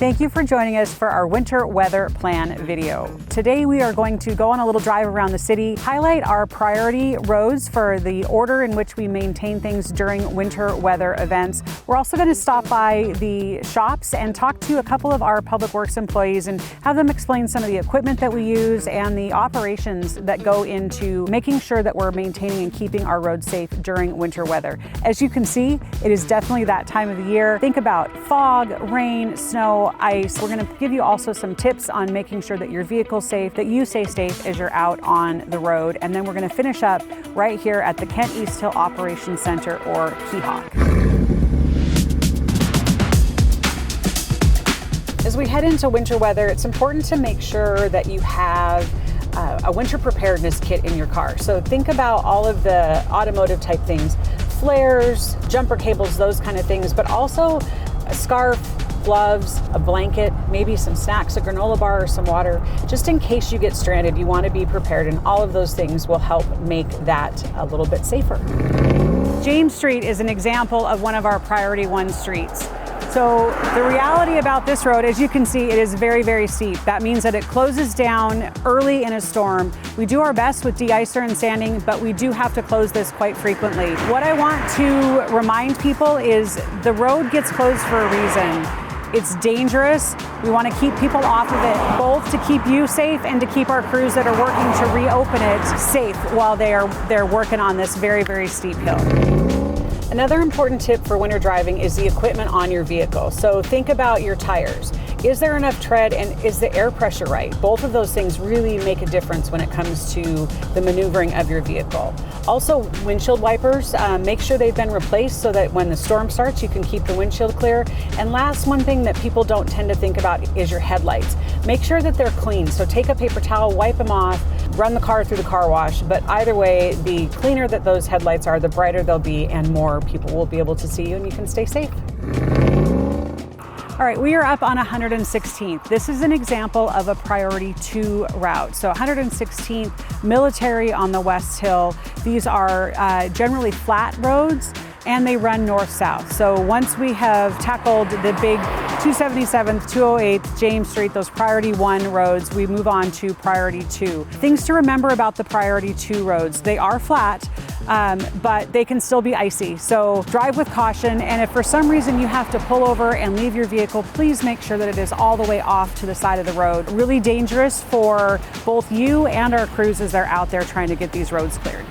Thank you for joining us for our winter weather plan video. Today we are going to go on a little drive around the city, highlight our priority roads for the order in which we maintain things during winter weather events. We're also going to stop by the shops and talk to a couple of our public works employees and have them explain some of the equipment that we use and the operations that go into making sure that we're maintaining and keeping our roads safe during winter weather. As you can see, it is definitely that time of the year. Think about fog, rain, snow, ice. We're going to give you also some tips on making sure that your vehicle's safe, that you stay safe as you're out on the road. And then we're going to finish up right here at the Kent East Hill Operations Center, or KEHOC. As we head into winter weather, it's important to make sure that you have a winter preparedness kit in your car. So think about all of the automotive type things, flares, jumper cables, those kind of things, but also a scarf, gloves, a blanket, maybe some snacks, a granola bar or some water. Just in case you get stranded, you want to be prepared, and all of those things will help make that a little bit safer. James Street is an example of one of our priority 1 streets. So the reality about this road, as you can see, it is very, very steep. That means that it closes down early in a storm. We do our best with de-icer and sanding, but we do have to close this quite frequently. What I want to remind people is the road gets closed for a reason. It's dangerous. We want to keep people off of it, both to keep you safe and to keep our crews that are working to reopen it safe while they're working on this very, very steep hill. Another important tip for winter driving is the equipment on your vehicle. So think about your tires. Is there enough tread, and is the air pressure right? Both of those things really make a difference when it comes to the maneuvering of your vehicle. Also, windshield wipers, make sure they've been replaced so that when the storm starts, you can keep the windshield clear. And last, one thing that people don't tend to think about is your headlights. Make sure that they're clean. So take a paper towel, wipe them off, run the car through the car wash. But either way, the cleaner that those headlights are, the brighter they'll be, and more people will be able to see you, and you can stay safe. All right, we are up on 116th. This is an example of a priority 2 route. So 116th, Military on the West Hill. These are generally flat roads, and they run north-south. So once we have tackled the big 277th, 208th, James Street, those priority 1 roads, we move on to priority 2. Things to remember about the priority 2 roads: they are flat, but they can still be icy. So drive with caution, and if for some reason you have to pull over and leave your vehicle, please make sure that it is all the way off to the side of the road. Really dangerous for both you and our crews as they're out there trying to get these roads cleared.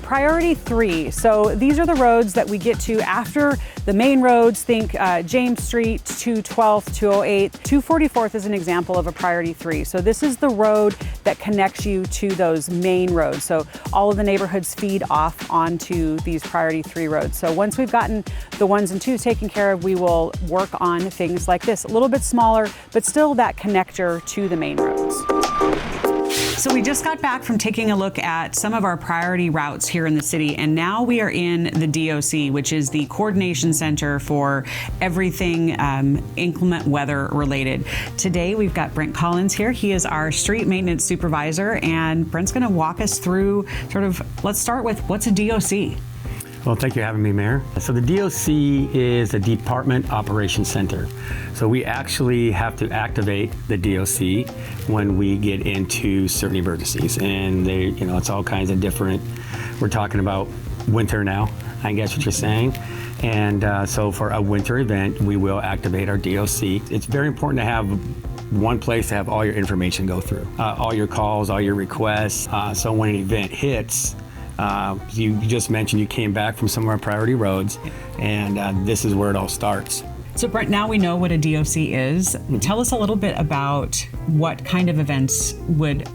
Priority 3, so these are the roads that we get to after the main roads. Think James Street, 212th, 208. 244th is an example of a priority 3. So this is the road that connects you to those main roads. So all of the neighborhoods feed off onto these priority 3 roads. So once we've gotten the 1s and 2s taken care of, we will work on things like this. A little bit smaller, but still that connector to the main roads. So we just got back from taking a look at some of our priority routes here in the city, and now we are in the DOC, which is the coordination center for everything inclement weather related. Today we've got Brent Collins here. He is our street maintenance supervisor, and Brent's going to walk us through let's start with, what's a DOC? Well, thank you for having me, Mayor. So the DOC is a Department Operations Center. So we actually have to activate the DOC when we get into certain emergencies. And it's all kinds of different, we're talking about winter now, I guess what you're saying. And so for a winter event, we will activate our DOC. It's very important to have one place to have all your information go through, all your calls, all your requests. So when an event hits, you just mentioned you came back from some of our priority roads, and this is where it all starts. So Brent, now we know what a DOC is. Tell us a little bit about what kind of events would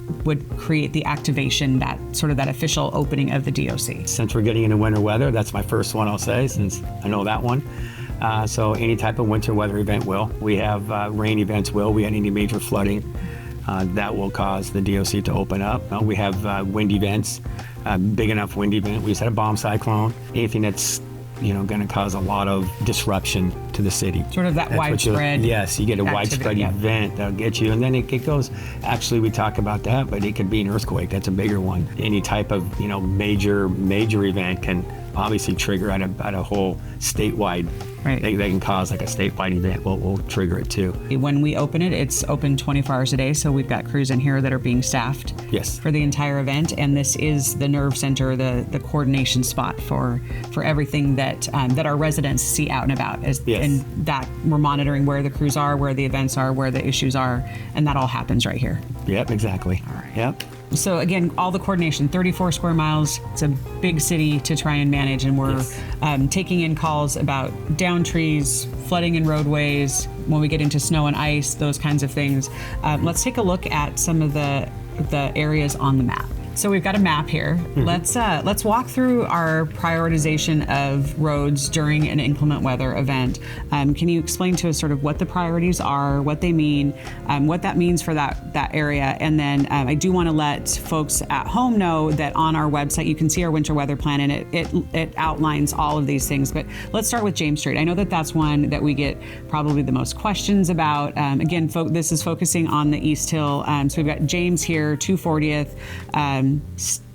create the activation, that official opening of the DOC. Since we're getting into winter weather, that's my first one I'll say, since I know that one. So any type of winter weather event will. We have rain events will. We had any major flooding that will cause the DOC to open up. We have wind events. Big enough wind event. We just had a bomb cyclone. Anything that's going to cause a lot of disruption to the city. Sort of that That's what widespread. Yes, you get a widespread yeah. event that'll get you, and then it goes. Actually, we talk about that, but it could be an earthquake. That's a bigger one. Any type of major event can obviously trigger at a whole statewide. Right. They can cause like a statewide event. We'll trigger it too. When we open it, it's open 24 hours a day, so we've got crews in here that are being staffed Yes. for the entire event, and this is the nerve center, the coordination spot for everything that our residents see out and about. Yes. And that we're monitoring where the crews are, where the events are, where the issues are, and that all happens right here. Yep, exactly. All right. Yep. So again, all the coordination, 34 square miles. It's a big city to try and manage, and we're taking in calls about down trees, flooding in roadways, when we get into snow and ice, those kinds of things. Let's take a look at some of the areas on the map. So we've got a map here. Mm-hmm. Let's walk through our prioritization of roads during an inclement weather event. Can you explain to us sort of what the priorities are, what they mean, what that means for that area? And then I do want to let folks at home know that on our website you can see our winter weather plan, and it outlines all of these things. But let's start with James Street. I know that that's one that we get probably the most questions about. Again, this is focusing on the East Hill. So we've got James here, 240th.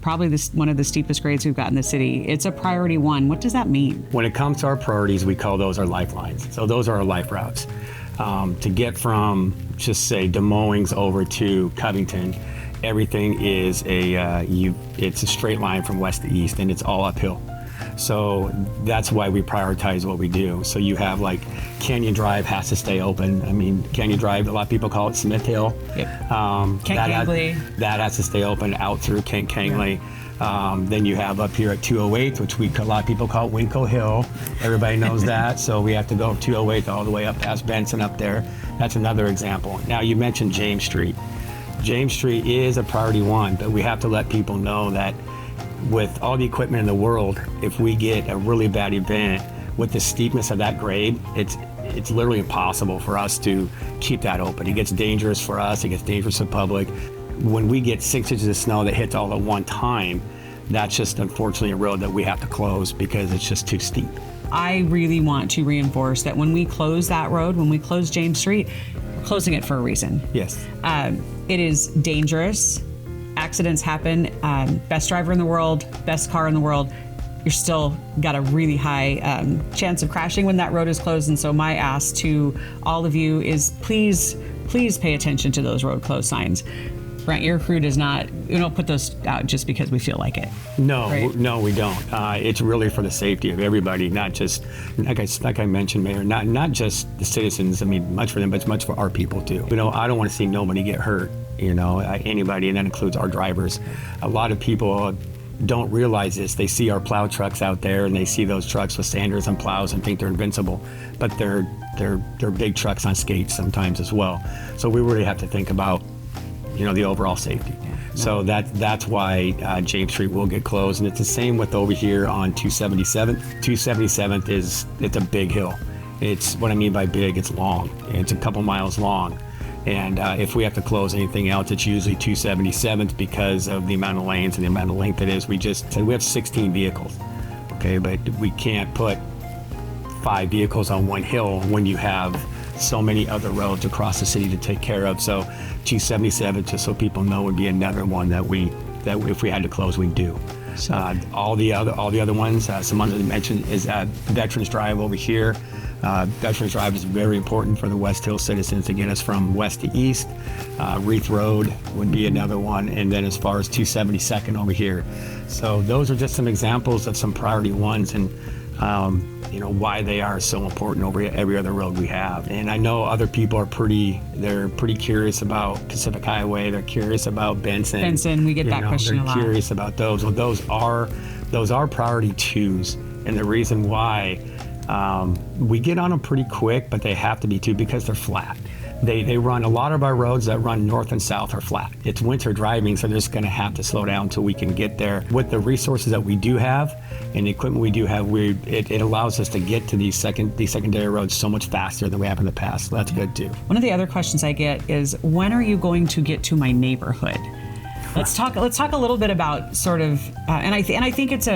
Probably one of the steepest grades we've got in the city. It's a priority one. What does that mean? When it comes to our priorities, we call those our lifelines. So those are our life routes. To get from, just say, Des Moines over to Covington, everything is it's a straight line from west to east, and it's all uphill. So that's why we prioritize what we do. So you have like Canyon Drive has to stay open. I mean, Canyon Drive, a lot of people call it Smith Hill. Yep. Kent Kangley. That has to stay open out through Kent Kangley. Then you have up here at 208, which a lot of people call Winco Hill. Everybody knows that. So we have to go 208 all the way up past Benson up there. That's another example. Now you mentioned James Street. James Street is a priority one, but we have to let people know that with all the equipment in the world, if we get a really bad event with the steepness of that grade, it's literally impossible for us to keep that open. It gets dangerous for us, it gets dangerous for the public. When we get 6 inches of snow that hits all at one time, that's just unfortunately a road that we have to close because it's just too steep. I really want to reinforce that when we close that road, when we close James Street, we're closing it for a reason. Yes. It is dangerous. Accidents happen. Best driver in the world, best car in the world, you're still got a really high chance of crashing when that road is closed. And so my ask to all of you is please pay attention to those road closed signs. Brent, your crew does not, we don't put those out just because we feel like it. No, right? No, we don't. It's really for the safety of everybody, not just, like I mentioned, Mayor, not just the citizens. I mean, much for them, but it's much for our people too. I don't want to see nobody get hurt, anybody, and that includes our drivers. A lot of people don't realize this. They see our plow trucks out there and they see those trucks with sanders and plows and think they're invincible, but they're big trucks on skates sometimes as well. So we really have to think about the overall safety. So that's why James Street will get closed, and it's the same with over here on 277th. 277th it's a big hill. It's what I mean by big. It's long. It's a couple miles long, and if we have to close anything else, it's usually 277th because of the amount of lanes and the amount of length it is. We have 16 vehicles, okay, but we can't put 5 vehicles on one hill when you have so many other roads across the city to take care of. So 277, just so people know, would be another one that if we had to close, we'd do. All the other ones, some ones that I mentioned is Veterans Drive over here. Veterans Drive is very important for the West Hill citizens to get us from west to east. Reith Road would be another one, and then as far as 272nd over here. So those are just some examples of some priority ones, and why they are so important over every other road we have. And I know other people are pretty curious about Pacific Highway. They're curious about Benson. We get that question a lot. They're curious about those. Well, those are priority twos, and the reason why we get on them pretty quick, but they have to be too because they're flat. They run, a lot of our roads that run north and south are flat. It's winter driving, so they're just going to have to slow down until we can get there. With the resources that we do have and the equipment we do have, it allows us to get to these secondary roads so much faster than we have in the past. So that's good too. One of the other questions I get is, when are you going to get to my neighborhood? Let's talk a little bit about sort of, and I think it's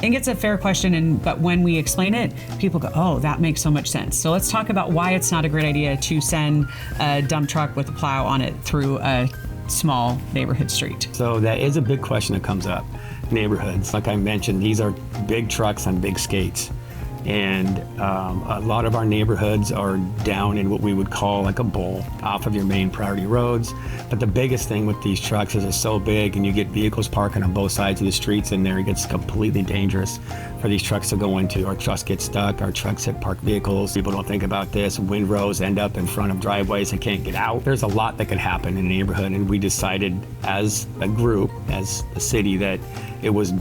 think it's a fair question, but when we explain it, people go, oh, that makes so much sense. So let's talk about why it's not a great idea to send a dump truck with a plow on it through a small neighborhood street. So that is a big question that comes up. Neighborhoods, like I mentioned, these are big trucks on big skates. And a lot of our neighborhoods are down in what we would call like a bowl off of your main priority roads. But the biggest thing with these trucks is it's so big and you get vehicles parking on both sides of the streets and there it gets completely dangerous for these trucks to go into. Our trucks get stuck, our trucks hit parked vehicles. People don't think about this. Windrows end up in front of driveways and can't get out. There's a lot that can happen in a neighborhood, and we decided as a group, as a city, that it was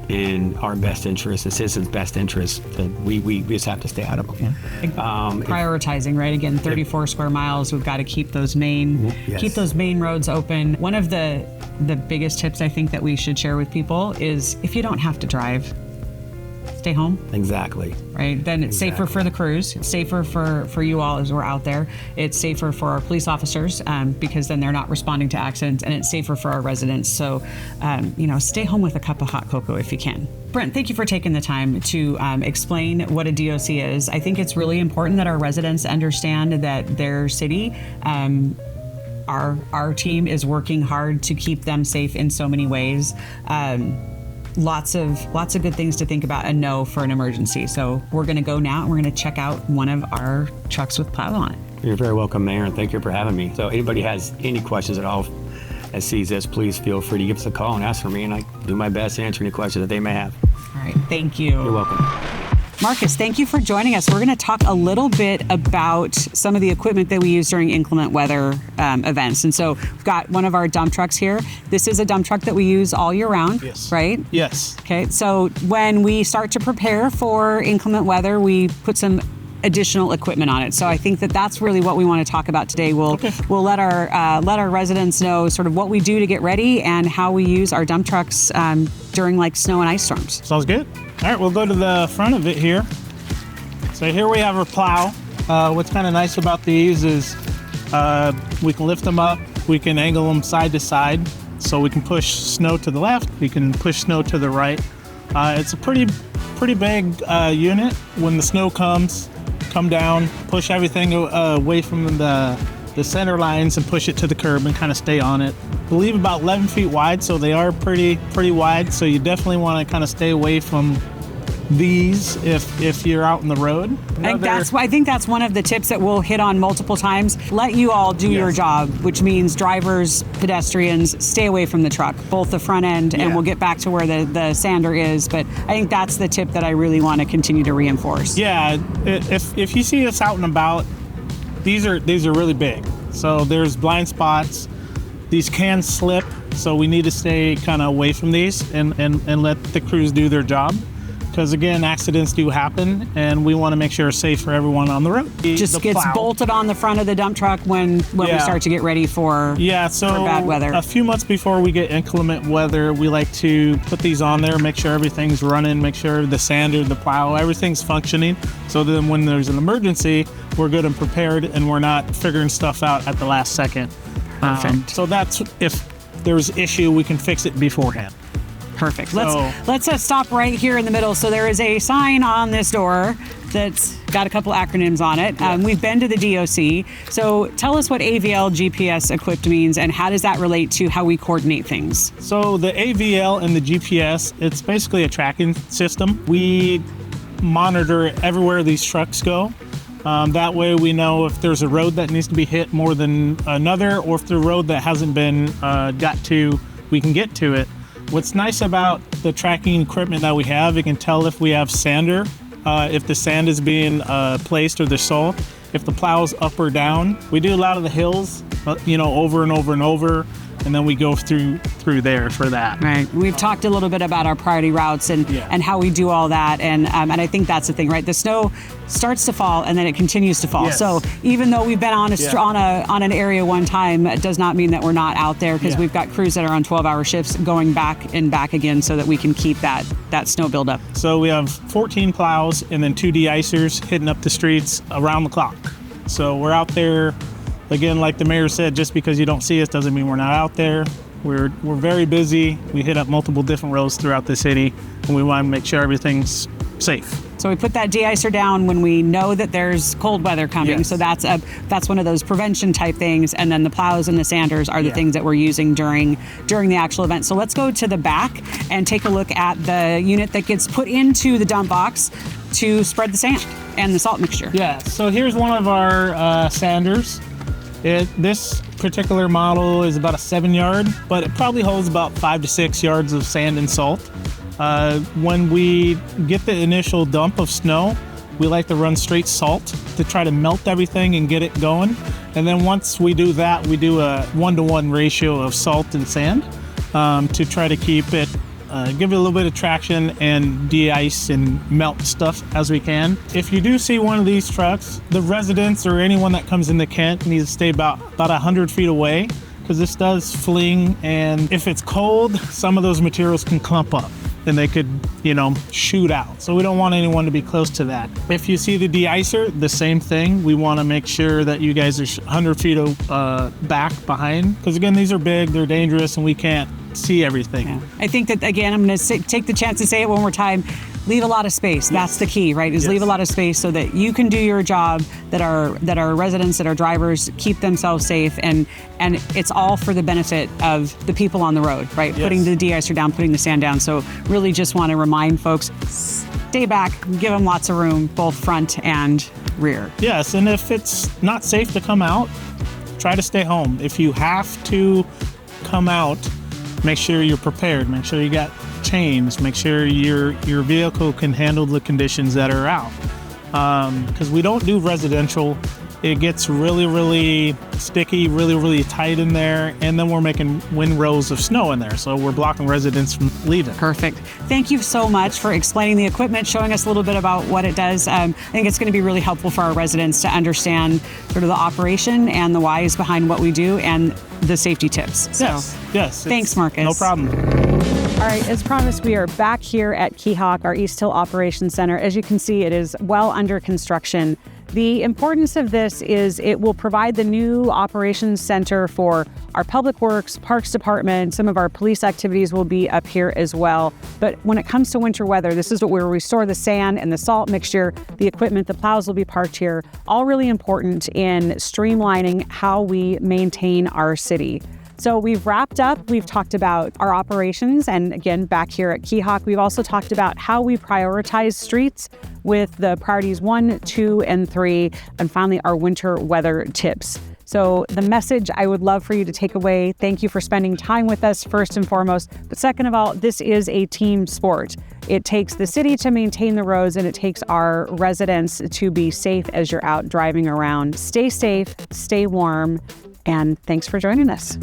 in our best interest, the citizens' best interest, that we just have to stay out of them. Yeah. Prioritizing, right? Again, 34 square miles. We've got to keep those main roads open. One of the biggest tips I think that we should share with people is if you don't have to drive, stay home. Exactly. Right? Then it's safer for the crews. It's safer for you all as we're out there. It's safer for our police officers because then they're not responding to accidents, and it's safer for our residents. So, stay home with a cup of hot cocoa if you can. Brent, thank you for taking the time to explain what a DOC is. I think it's really important that our residents understand that their city, our team is working hard to keep them safe in so many ways. Lots of good things to think about and know for an emergency. So we're going to go now and we're going to check out one of our trucks with plow on it. You're very welcome, Mayor, and thank you for having me. So anybody has any questions at all that sees this, please feel free to give us a call and ask for me, and I do my best to answer any questions that they may have. All right, thank you. You're welcome. Marcus, thank you for joining us. We're going to talk a little bit about some of the equipment that we use during inclement weather events. And so we've got one of our dump trucks here. This is a dump truck that we use all year round, yes. Right? Yes. Okay, so when we start to prepare for inclement weather, we put some additional equipment on it. So I think that that's really what we want to talk about today. We'll let our residents know sort of what we do to get ready and how we use our dump trucks during like snow and ice storms. Sounds good. All right, we'll go to the front of it here. So here we have our plow. What's kind of nice about these is we can lift them up, we can angle them side to side, so we can push snow to the left, we can push snow to the right. It's a pretty big unit. When the snow comes, come down, push everything away from the center lines and push it to the curb and kind of stay on it. I believe about 11 feet wide, so they are pretty wide. So you definitely want to kind of stay away from these if you're out on the road. I think that's one of the tips that we'll hit on multiple times. Let you all do your job, which means drivers, pedestrians, stay away from the truck, both the front end, and we'll get back to where the sander is. But I think that's the tip that I really want to continue to reinforce. Yeah, if you see us out and about, these are really big. So there's blind spots. These can slip, so we need to stay kind of away from these and let the crews do their job. Because again, accidents do happen, and we want to make sure it's safe for everyone on the road. Just gets bolted on the front of the dump truck when we start to get ready for bad weather. A few months before we get inclement weather, we like to put these on there, make sure everything's running, make sure the sander, the plow, everything's functioning. So then when there's an emergency, we're good and prepared, and we're not figuring stuff out at the last second. Perfect. So that's, if there's an issue, we can fix it beforehand. Perfect. Let's stop right here in the middle. So there is a sign on this door that's got a couple acronyms on it. We've been to the DOC. So tell us what AVL GPS equipped means and how does that relate to how we coordinate things? So the AVL and the GPS, it's basically a tracking system. We monitor everywhere these trucks go. That way we know if there's a road that needs to be hit more than another, or if the road that hasn't been got to, we can get to it. What's nice about the tracking equipment that we have, it can tell if we have sander, if the sand is being placed or the salt, if the plow's up or down. We do a lot of the hills, over and over and over, and then we go through there for that. Right. We've talked a little bit about our priority routes and how we do all that, and I think that's the thing, right? The snow starts to fall and then it continues to fall. Yes. So even though we've been on an area one time, it does not mean that we're not out there, because we've got crews that are on 12-hour shifts going back and back again so that we can keep that snow buildup. So we have 14 plows and then 2 de-icers hitting up the streets around the clock. So we're out there. Again, like the mayor said, just because you don't see us doesn't mean we're not out there. We're very busy. We hit up multiple different roads throughout the city, and we want to make sure everything's safe. So we put that de-icer down when we know that there's cold weather coming. Yes. So that's one of those prevention type things. And then the plows and the sanders are the things that we're using during the actual event. So let's go to the back and take a look at the unit that gets put into the dump box to spread the sand and the salt mixture. Yeah, so here's one of our sanders. This particular model is about a 7-yard, but it probably holds about 5 to 6 yards of sand and salt. When we get the initial dump of snow, we like to run straight salt to try to melt everything and get it going. And then once we do that, we do a 1-to-1 ratio of salt and sand to try to keep it, give it a little bit of traction and de-ice and melt stuff as we can. If you do see one of these trucks, the residents or anyone that comes into Kent needs to stay about 100 feet away, because this does fling, and if it's cold, some of those materials can clump up and they could, shoot out. So we don't want anyone to be close to that. If you see the de-icer, the same thing. We want to make sure that you guys are 100 feet back behind, because again, these are big, they're dangerous, and we can't see everything. Yeah. I think that, again, I'm going to take the chance to say it one more time. Leave a lot of space. That's the key, right? Is leave a lot of space so that you can do your job, that our residents, that our drivers keep themselves safe, and it's all for the benefit of the people on the road, right? Yes. Putting the de-icer down, putting the sand down. So really just want to remind folks, stay back, give them lots of room, both front and rear. Yes, and if it's not safe to come out, try to stay home. If you have to come out, make sure you're prepared. Make sure you got chains. Make sure your vehicle can handle the conditions that are out. Because we don't do residential. It gets really, really sticky, really, really tight in there, and then we're making windrows of snow in there, so we're blocking residents from leaving. Perfect. Thank you so much for explaining the equipment, showing us a little bit about what it does. I think it's going to be really helpful for our residents to understand sort of the operation and the whys behind what we do and the safety tips. So, yes. Thanks, Marcus. No problem. All right, as promised, we are back here at Keyhawk, our East Hill Operations Center. As you can see, it is well under construction. The importance of this is it will provide the new operations center for our Public Works, Parks Department. Some of our police activities will be up here as well. But when it comes to winter weather, this is where we store the sand and the salt mixture, the equipment, the plows will be parked here. All really important in streamlining how we maintain our city. So we've wrapped up, we've talked about our operations, and again, back here at Keyhawk, we've also talked about how we prioritize streets with the priorities 1, 2, and 3, and finally our winter weather tips. So the message I would love for you to take away, thank you for spending time with us first and foremost, but second of all, this is a team sport. It takes the city to maintain the roads, and it takes our residents to be safe as you're out driving around. Stay safe, stay warm, and thanks for joining us.